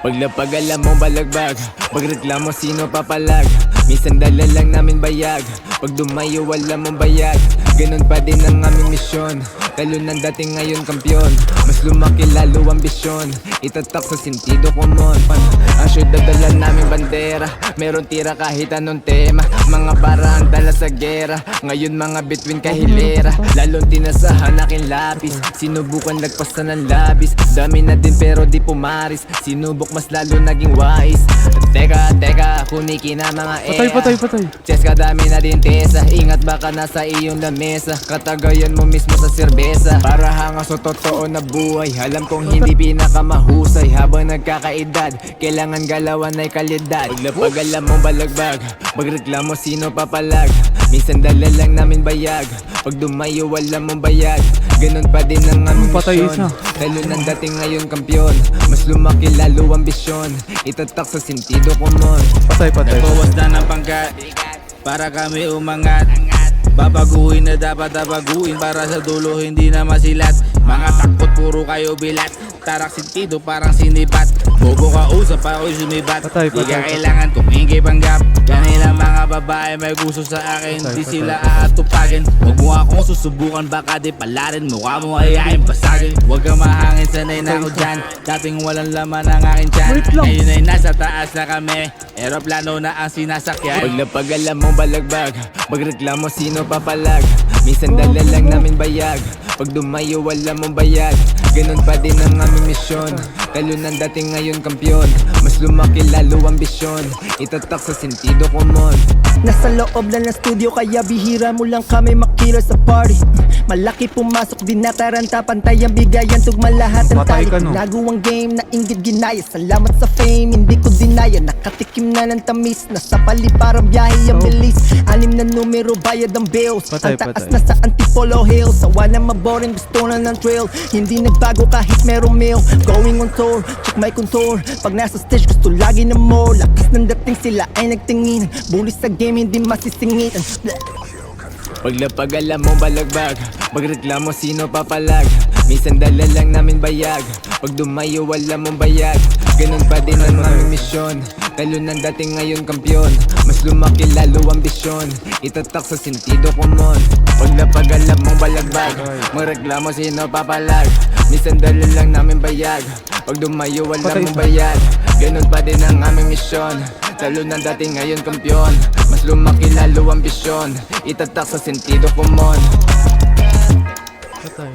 Paglapag alam mo balagbag, pagreklamo sino papalag. Minsan dala lang namin bayag, pag dumayo wala mong bayad. Ganun pa din ang aming misyon, talo ng dating ngayon kampyon. Mas lumaki lalo ambisyon, itatak sa sentido common. Ang syudad dala namin bandera, meron tira kahit anong tema. Mga barang dala sa gera, ngayon mga between kahilera. Lalong tinasahan aking lapis, sinubukan lagpasan ng labis. Dami na din pero di pumaris, sinubok mas lalo naging wise. Teka, kuniki na mga era. Patay. Chess kadami na din tesa, ingat baka nasa iyong lamesa. Katagayan mo mismo sa serbesa, para hanga sa totoo na buhay. Alam kong hindi pinakamahusay, habang nagkakaedad kailangan galawan ay kalidad. Paglapag alam mo balagbag, pagreklamo sino papalag. Minsan dala lang namin bayag, pag dumayo wala mong bayad. Ganun pa din ang aming Patay misyon, isa. talo ng dating ngayon kampyon. Mas lumaki lalo ambisyon, itatak sa sentido common. Patay. Nagbawas na ng pangkat para kami umangat. Babaguhin na dapat baguhin, para sa dulo hindi na masilat. Mga takot puro kayo bilat, tarak sentido parang sinibat. Bobo ka usap pa ako'y sumibat. Patay. Di ka kailangan tumingin panggap. Kanila mga babae may gusto sa akin, di sila aatupagin. Huwag mo akong susubukan, baka di palarin. Mukha mo ayain pasagin. Huwag kang mahangin, sanay na ako dyan. Dating walang laman ang aking tiyan, Wait lang. ngayon ay nasa taas na kami. Aeroplano na ang sinasakyan. Paglapag alam mo balagbag, pagreklamo sino papalag. Minsan dala lang namin bayag, pag dumayo wala mong bayad. Ganun pa din ang aming misyon, talo ng dating ngayon kampyon. Mas lumaki lalo ambisyon, itatak sa sentido common. Nasa loob na ng studio kaya bihira mo lang kami makita sa party. Malaki pumasok din nataranta, pantay ang bigayan, tugma lahat ng Patay tali. ka, no? Nagawang game na inggit ginaya, salamat sa fame hindi ko dinaya. Nakatikim na ng tamis, nasa paliparang biyahe ang bilis. 6 na numero bayad ang bills, Patay, ang taas patay. na sa Antipolo Hills. Sawa na maboring, gusto na ng trail, hindi nagbago kahit merong meal. Going on tour, check my contour, pag nasa stage gusto lagi na more. Lakas ng dating sila ay nagtingin, bulis sa game hindi masisingit. Paglapag alam mo balagbag, pagreklamo sino papalag. Minsan dala lang namin bayag, pag dumayo wala mong bayad. Ganun pa din ang aming misyon, talo ng dating ngayon kampyon. Mas lumaki lalo ambisyon, itatak sa sentido common. Paglapag alam mo balagbag, magreklamo sino papalag. Minsan dala lang namin bayag, pag dumayo wala mong bayad. Ganun pa din ang aming misyon, talo ng dating ngayon kampyon. Mas lumaki lalo ambisyon, itatak sa sentido common. Patay.